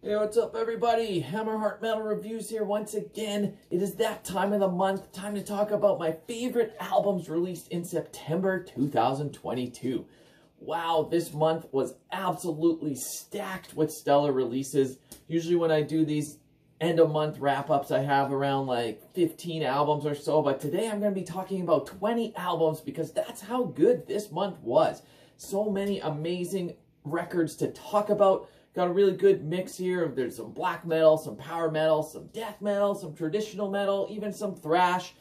Hey, what's up everybody? Hammerheart Metal Reviews here once again. It is that time of the month, time to talk about my favorite albums released in September 2022. Wow, this month was absolutely stacked with stellar releases. Usually when I do these end of month wrap-ups, I have around like 15 albums or so, but today I'm going to be talking about 20 albums because that's how good this month was. So many amazing records to talk about. Got a really good mix here. There's some black metal, some power metal, some death metal, some traditional metal, even some thrash.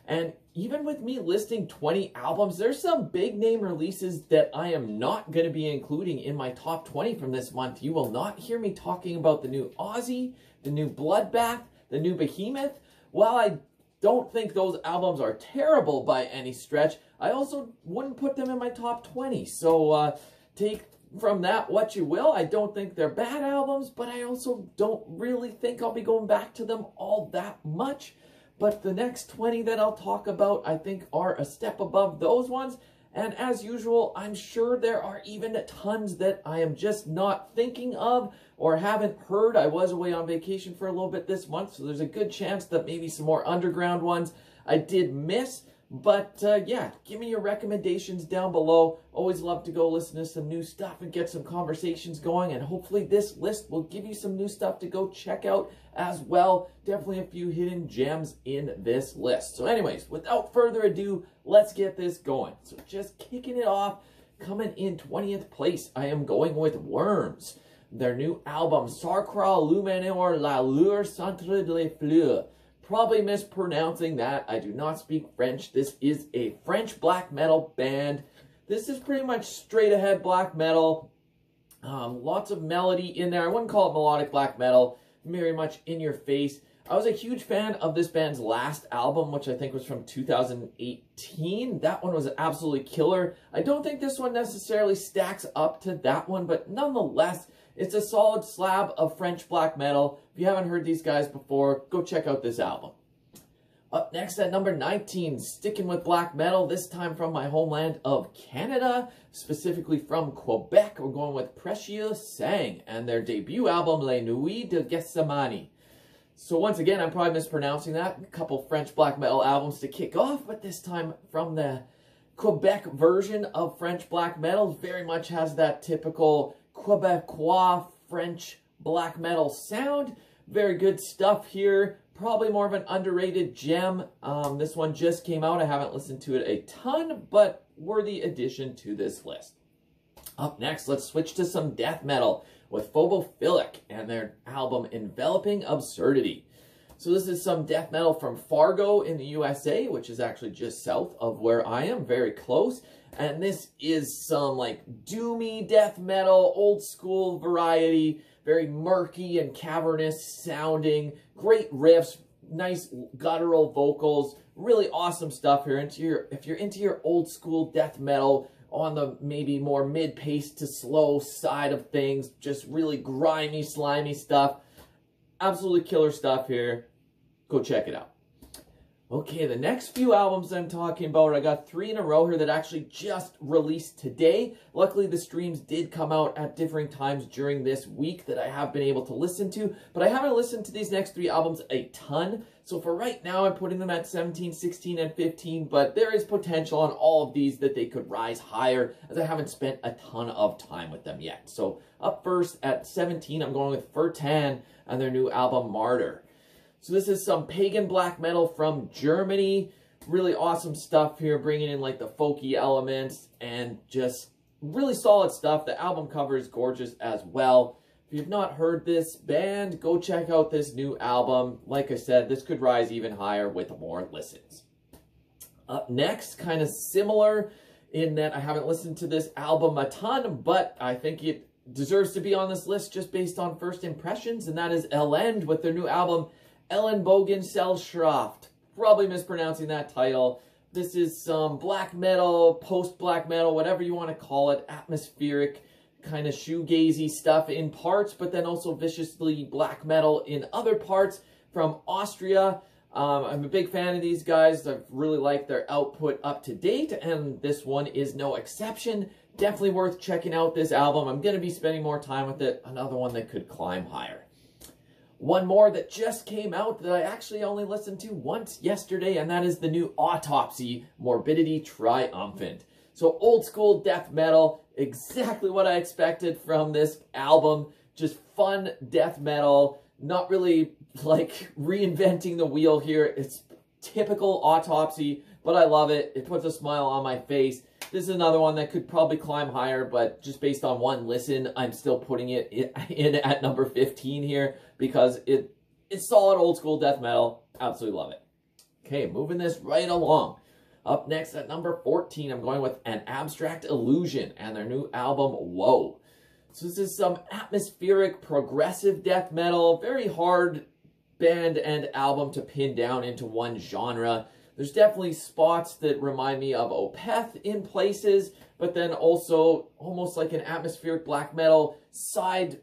And even with me listing 20 albums, there's some big name releases that I am not going to be including in my top 20 from this month. You will not hear me talking about the new Aussie, the new Bloodbath, the new Behemoth. While I don't think those albums are terrible by any stretch, I also wouldn't put them in my top 20. So take from that what you will. I don't think they're bad albums, but I also don't really think I'll be going back to them all that much. But the next 20 that I'll talk about, I think, are a step above those ones. And as usual, I'm sure there are even tons that I am just not thinking of or haven't heard. I was away on vacation for a little bit this month, so there's a good chance that maybe some more underground ones I did miss. But yeah, give me your recommendations down below. Always love to go listen to some new stuff and get some conversations going. And hopefully this list will give you some new stuff to go check out as well. Definitely a few hidden gems in this list. So anyways, without further ado, let's get this going. So just kicking it off, coming in 20th place, I am going with Worms. Their new album, Sacra Luminor la Lure Centre de Fleur. Probably mispronouncing that. I do not speak French. This is a French black metal band. This is pretty much straight ahead black metal. Lots of melody in there. I wouldn't call it melodic black metal. Very much in your face. I was a huge fan of this band's last album, which I think was from 2018. That one was absolutely killer. I don't think this one necessarily stacks up to that one, but nonetheless, it's a solid slab of French black metal. If you haven't heard these guys before, go check out this album. Up next at number 19, sticking with black metal, this time from my homeland of Canada, specifically from Quebec. We're going with Precieux and their debut album, Les Nuits de Gethsemani. So once again, I'm probably mispronouncing that. A couple French black metal albums to kick off, but this time from the Quebec version of French black metal. Very much has that typical Quebecois French black metal sound. Very good stuff here. Probably more of an underrated gem. This one just came out. I haven't listened to it a ton, but worthy addition to this list. Up next, let's switch to some death metal with Phobophilic and their album Enveloping Absurdity. So this is some death metal from Fargo in the USA, which is actually just south of where I am, very close. And this is some like doomy death metal, old school variety, very murky and cavernous sounding, great riffs, nice guttural vocals, really awesome stuff here. If you're into your old school death metal on the maybe more mid-paced to slow side of things, just really grimy, slimy stuff, absolutely killer stuff here. Go check it out. Okay, the next few albums I'm talking about, I got 3 in a row here that actually just released today. Luckily, the streams did come out at differing times during this week that I have been able to listen to, but I haven't listened to these next 3 albums a ton. So for right now, I'm putting them at 17, 16, and 15, but there is potential on all of these that they could rise higher, as I haven't spent a ton of time with them yet. So up first at 17, I'm going with Firtan and their new album, Marter. So this is some pagan black metal from Germany. Really awesome stuff here, bringing in like the folky elements and just really solid stuff. The album cover is gorgeous as well. If you've not heard this band, go check out this new album. Like I said, this could rise even higher with more listens. Up next, kind of similar in that I haven't listened to this album a ton, but I think it deserves to be on this list just based on first impressions, and that is Ellende with their new album, Ellenbogengesellschaft. Probably mispronouncing that title. This is some black metal, post-black metal, whatever you want to call it, atmospheric, kind of shoegazy stuff in parts, but then also viciously black metal in other parts from Austria. I'm a big fan of these guys. I've really liked their output up to date, and this one is no exception. Definitely worth checking out this album. I'm going to be spending more time with it. Another one that could climb higher. One more that just came out that I actually only listened to once yesterday, and that is the new Autopsy, Morbidity, Triumphant. So old school death metal, exactly what I expected from this album. Just fun death metal, not really like reinventing the wheel here. It's typical Autopsy, but I love it. It puts a smile on my face. This is another one that could probably climb higher, but just based on one listen, I'm still putting it in at number 15 here because it's solid old school death metal. Absolutely love it. Okay, moving this right along. Up next at number 14, I'm going with An Abstract Illusion and their new album, Whoa. So this is some atmospheric progressive death metal, very hard band and album to pin down into one genre. There's definitely spots that remind me of Opeth in places, but then also almost like an atmospheric black metal side.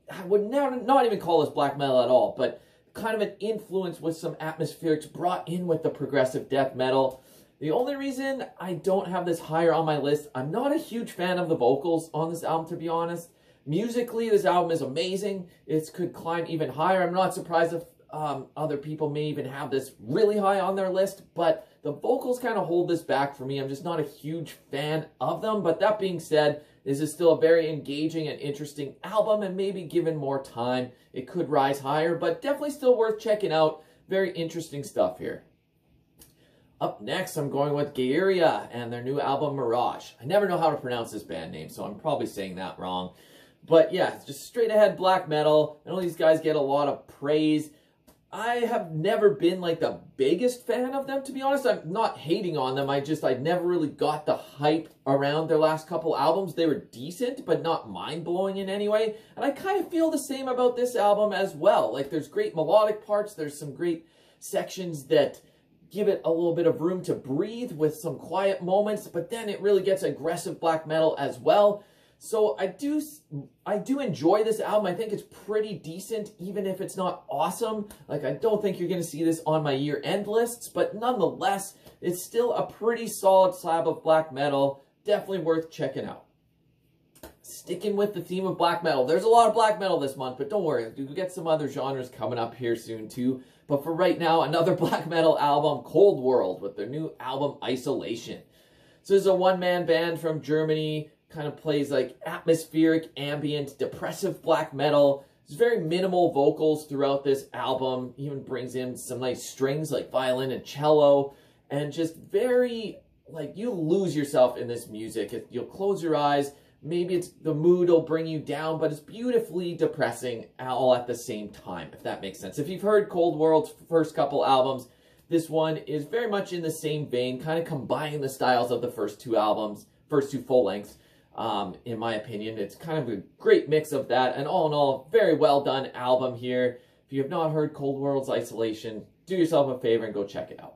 I would not even call this black metal at all, but kind of an influence with some atmospherics brought in with the progressive death metal. The only reason I don't have this higher on my list, I'm not a huge fan of the vocals on this album, to be honest. Musically, this album is amazing. It could climb even higher. I'm not surprised if other people may even have this really high on their list, but the vocals kind of hold this back for me. I'm just not a huge fan of them, but that being said, this is still a very engaging and interesting album, and maybe given more time, it could rise higher, but definitely still worth checking out. Very interesting stuff here. Up next, I'm going with Gaerea and their new album, Mirage. I never know how to pronounce this band name, so I'm probably saying that wrong. But yeah, it's just straight ahead black metal. I know these guys get a lot of praise. I have never been like the biggest fan of them, to be honest. I'm not hating on them. I never really got the hype around their last couple albums. They were decent, but not mind-blowing in any way. And I kind of feel the same about this album as well. Like, there's great melodic parts. There's some great sections that give it a little bit of room to breathe with some quiet moments, but then it really gets aggressive black metal as well. So I do enjoy this album. I think it's pretty decent, even if it's not awesome. Like, I don't think you're going to see this on my year-end lists, but nonetheless, it's still a pretty solid slab of black metal. Definitely worth checking out. Sticking with the theme of black metal. There's a lot of black metal this month, but don't worry. We'll get some other genres coming up here soon, too. But for right now, another black metal album, ColdWorld, with their new album, Isolation. So this is a one-man band from Germany. Kind of plays like atmospheric, ambient, depressive black metal. There's very minimal vocals throughout this album. Even brings in some nice strings like violin and cello. And just very, like, you lose yourself in this music. You'll close your eyes. Maybe the mood will bring you down, but it's beautifully depressing all at the same time, if that makes sense. If you've heard ColdWorld's first couple albums, this one is very much in the same vein, kind of combining the styles of the first two albums, first two full lengths. In my opinion, it's kind of a great mix of that, and all in all, very well done album here. If you have not heard ColdWorld's Isolation, do yourself a favor and go check it out.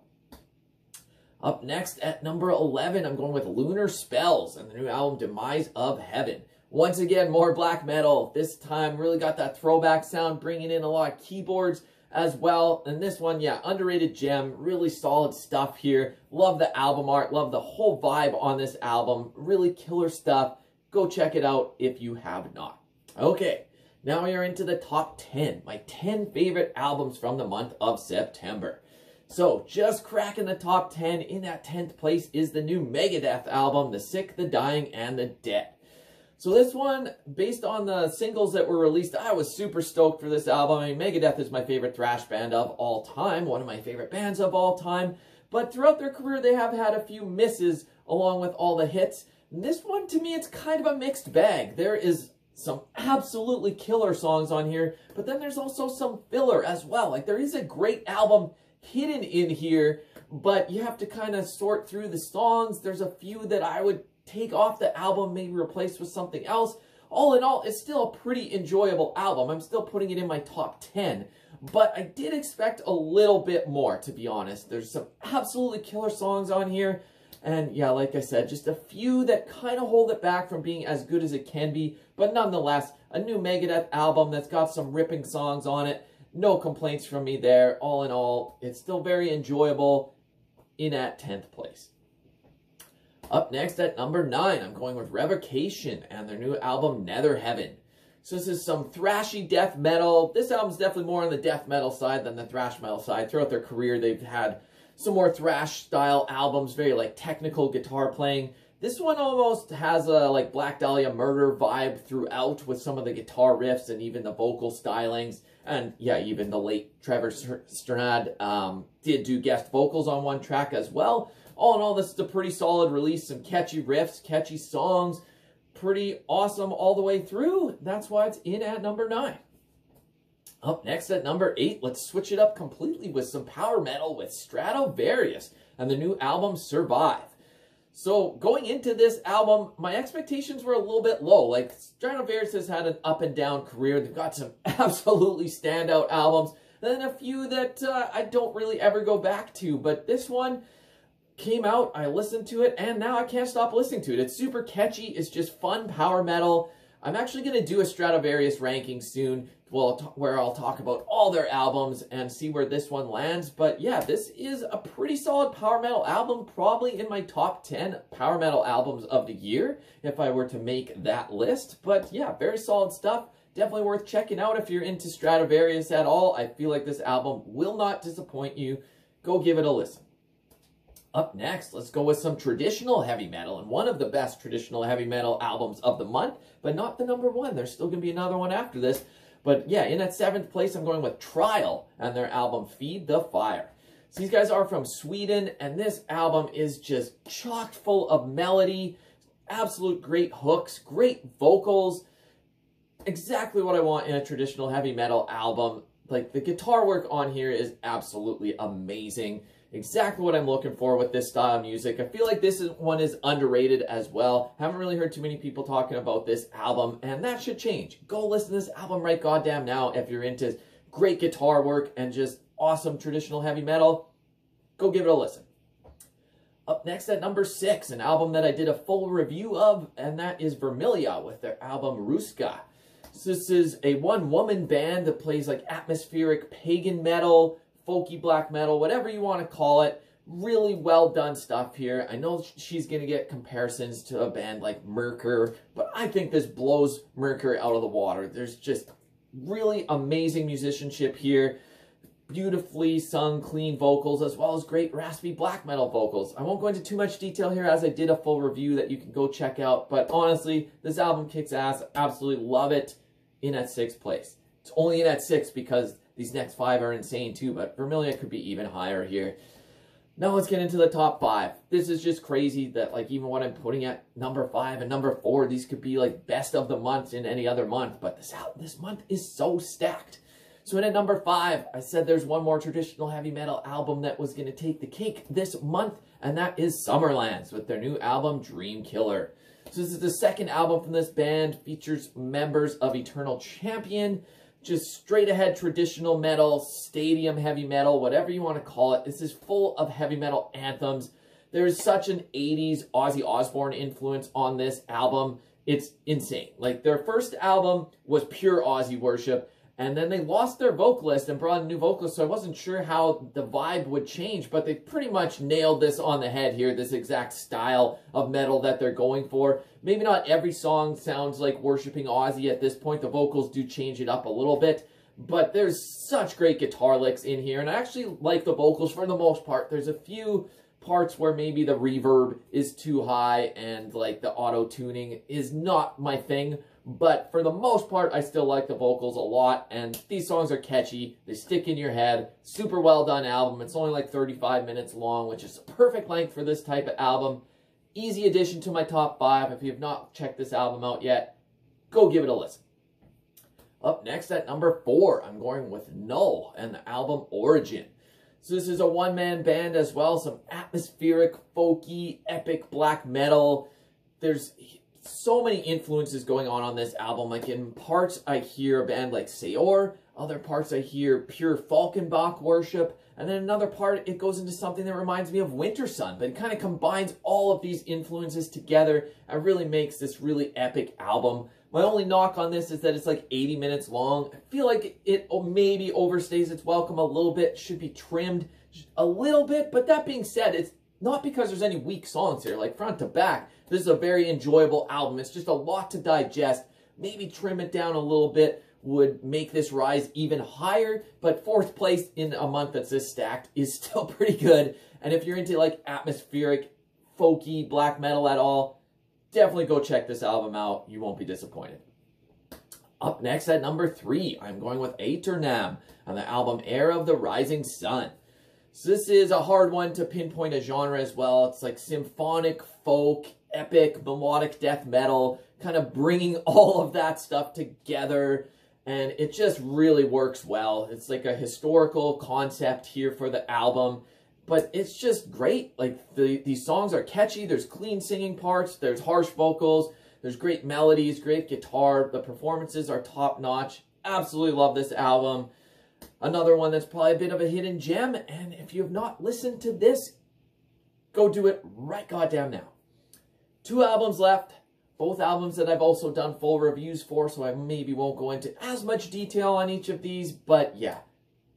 Up next at number 11, I'm going with Lunar Spells and the new album Demise of Heaven. Once again, more black metal. This time really got that throwback sound, bringing in a lot of keyboards as well. And this one, yeah, underrated gem, really solid stuff here. Love the album art, love the whole vibe on this album. Really killer stuff. Go check it out if you have not. Okay, now we are into the top 10, my 10 favorite albums from the month of September. So, just cracking the top 10, in that 10th place is the new Megadeth album, The Sick, the Dying, and the Dead. So this one, based on the singles that were released, I was super stoked for this album. I mean, Megadeth is my favorite thrash band of all time, one of my favorite bands of all time. But throughout their career, they have had a few misses along with all the hits. And this one, to me, it's kind of a mixed bag. There is some absolutely killer songs on here, but then there's also some filler as well. Like, there is a great album hidden in here, but you have to kind of sort through the songs. There's a few that I would take off the album, maybe replace with something else. All in all, it's still a pretty enjoyable album. I'm still putting it in my top 10, but I did expect a little bit more, to be honest. There's some absolutely killer songs on here, and yeah, like I said, just a few that kind of hold it back from being as good as it can be, but nonetheless, a new Megadeth album that's got some ripping songs on it. No complaints from me there. All in all, it's still very enjoyable, in at 10th place. Up next at number 9, I'm going with Revocation and their new album, Netherheaven. So this is some thrashy death metal. This album's definitely more on the death metal side than the thrash metal side. Throughout their career, they've had some more thrash style albums, very like technical guitar playing. This one almost has a like Black Dahlia Murder vibe throughout with some of the guitar riffs and even the vocal stylings. And yeah, even the late Trevor Strnad did do guest vocals on one track as well. All in all, this is a pretty solid release. Some catchy riffs, catchy songs. Pretty awesome all the way through. That's why it's in at number 9. Up next at number 8, let's switch it up completely with some power metal with Stratovarius and the new album Survive. So going into this album, my expectations were a little bit low. Like, Stratovarius has had an up and down career. They've got some absolutely standout albums, and then a few that I don't really ever go back to. But this one came out, I listened to it, and now I can't stop listening to it. It's super catchy. It's just fun power metal. I'm actually going to do a Stratovarius ranking soon, where I'll talk about all their albums and see where this one lands. But yeah, this is a pretty solid power metal album, probably in my top 10 power metal albums of the year, if I were to make that list. But yeah, very solid stuff. Definitely worth checking out if you're into Stratovarius at all. I feel like this album will not disappoint you. Go give it a listen. Up next, let's go with some traditional heavy metal, and one of the best traditional heavy metal albums of the month, but not the number 1. There's still going to be another one after this. But yeah, in at 7th place, I'm going with Trial and their album Feed the Fire. So these guys are from Sweden, and this album is just chock full of melody, absolute great hooks, great vocals. Exactly what I want in a traditional heavy metal album. Like, the guitar work on here is absolutely amazing. Exactly what I'm looking for with this style of music. I feel like this one is underrated as well. Haven't really heard too many people talking about this album, and that should change. Go listen to this album right goddamn now if you're into great guitar work and just awesome traditional heavy metal. Go give it a listen. Up next at number 6, an album that I did a full review of, and that is Vermilia with their album Ruska. So this is a one-woman band that plays like atmospheric pagan metal, folky black metal, whatever you want to call it. Really well done stuff here. I know she's going to get comparisons to a band like Merker, but I think this blows Merker out of the water. There's just really amazing musicianship here. Beautifully sung, clean vocals, as well as great raspy black metal vocals. I won't go into too much detail here, as I did a full review that you can go check out, but honestly, this album kicks ass. Absolutely love it. In at 6th place. It's only in at 6 because these next 5 are insane too, but Vermilia could be even higher here. Now let's get into the top 5. This is just crazy that, like, even what I'm putting at number 5 and number 4, these could be like best of the month in any other month, but this month is so stacked. So in at number 5, I said there's one more traditional heavy metal album that was going to take the cake this month, and that is Sumerlands with their new album Dreamkiller. So this is the second album from this band, features members of Eternal Champion. Just straight ahead traditional metal, stadium heavy metal, whatever you want to call it. This is full of heavy metal anthems. There's such an 80s Ozzy Osbourne influence on this album. It's insane. Like, their first album was pure Ozzy worship, and then they lost their vocalist and brought in a new vocalist, so I wasn't sure how the vibe would change, but they pretty much nailed this on the head here, this exact style of metal that they're going for. Maybe not every song sounds like worshiping Ozzy at this point. The vocals do change it up a little bit, but there's such great guitar licks in here, and I actually like the vocals for the most part. There's a few parts where maybe the reverb is too high and like the auto-tuning is not my thing, but for the most part, I still like the vocals a lot, and these songs are catchy. They stick in your head. Super well done album. It's only like 35 minutes long, which is the perfect length for this type of album. Easy addition to my top 5. If you have not checked this album out yet, go give it a listen. Up next at number 4, I'm going with Null and the album Origin. So this is a one-man band as well. Some atmospheric, folky, epic black metal. There's so many influences going on this album. Like, in parts I hear a band like Seor, other parts I hear pure Falkenbach worship, and then another part it goes into something that reminds me of Wintersun, but it kind of combines all of these influences together and really makes this really epic album. My only knock on this is that it's like 80 minutes long. I feel like it maybe overstays its welcome a little bit, should be trimmed a little bit, but that being said, it's not because there's any weak songs here, like front to back. This is a very enjoyable album. It's just a lot to digest, Maybe trim it down a little bit would make this rise even higher, but 4th place in a month that's this stacked is still pretty good. And if you're into like atmospheric, folky black metal at all, definitely go check this album out. You won't be disappointed. Up next at number 3, I'm going with Aeternam on the album Heir of the Rising Sun. So this is a hard one to pinpoint a genre as well. It's like symphonic, folk, epic, melodic death metal, kind of bringing all of that stuff together. And it just really works well. It's like a historical concept here for the album. But it's just great. Like, these songs are catchy. There's clean singing parts. There's harsh vocals. There's great melodies, great guitar. The performances are top-notch. Absolutely love this album. Another one that's probably a bit of a hidden gem. And if you have not listened to this, go do it right goddamn now. 2 albums left. Both albums that I've also done full reviews for, so I maybe won't go into as much detail on each of these. But yeah,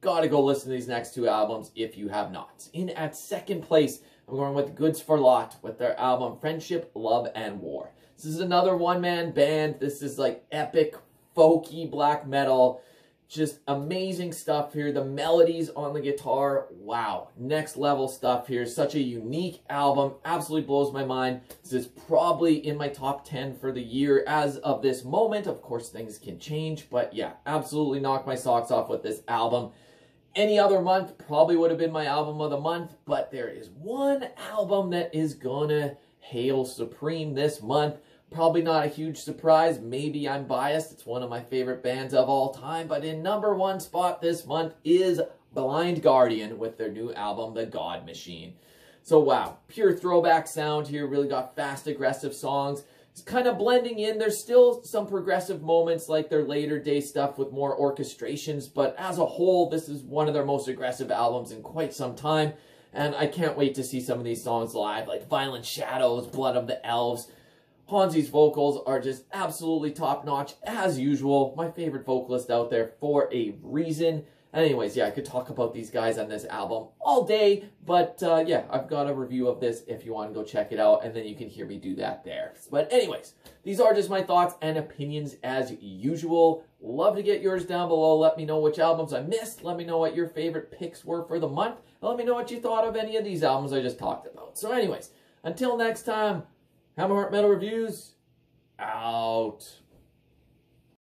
gotta go listen to these next 2 albums if you have not. In at 2nd place, I'm going with Gudsforladt with their album Friendship, Love, and War. This is another one-man band. This is like epic, folky black metal. Just amazing stuff here. The melodies on the guitar, wow. Next level stuff here. Such a unique album. Absolutely blows my mind. This is probably in my top 10 for the year as of this moment. Of course, things can change. But yeah, absolutely knocked my socks off with this album. Any other month probably would have been my album of the month. But there is one album that is gonna hail supreme this month. Probably not a huge surprise. Maybe I'm biased. It's one of my favorite bands of all time. But in number 1 spot this month is Blind Guardian with their new album, The God Machine. So wow, pure throwback sound here. Really got fast, aggressive songs. It's kind of blending in. There's still some progressive moments like their later day stuff with more orchestrations. But as a whole, this is one of their most aggressive albums in quite some time. And I can't wait to see some of these songs live, like Violent Shadows, Blood of the Elves. Hansi's vocals are just absolutely top-notch, as usual. My favorite vocalist out there for a reason. Anyways, yeah, I could talk about these guys on this album all day. But, yeah, I've got a review of this if you want to go check it out. And then you can hear me do that there. But anyways, these are just my thoughts and opinions as usual. Love to get yours down below. Let me know which albums I missed. Let me know what your favorite picks were for the month. And let me know what you thought of any of these albums I just talked about. So anyways, until next time, Hammerheart Metal Reviews, out.